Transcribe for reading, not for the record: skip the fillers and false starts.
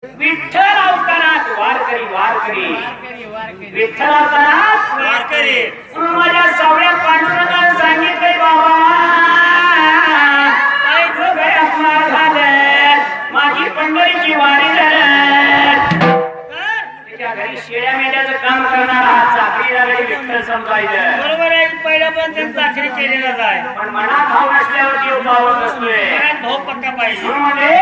विठ्ठल अवतारात वारकरी वारकरी विठ्ठल अवतारात वारकरी म्हणून माझ्या सावळ्या पांडुरंगाने सांगितले बाबा काय गळ्यात माळ घाल माझी पंढरीची वारी झालं त्याच्या घरी शेळ्या मेंढ्याचं काम करणारा चाकरीला घरी विठ्ठल समजायचं बरोबर आहे. पहिला पण त्यांनी चाकरी केलेलाच आहे. पण मनात भाव नसल्यावर देव भावत असतोय मनात भाऊ पक्का पाहिजे. म्हणून म्हणे,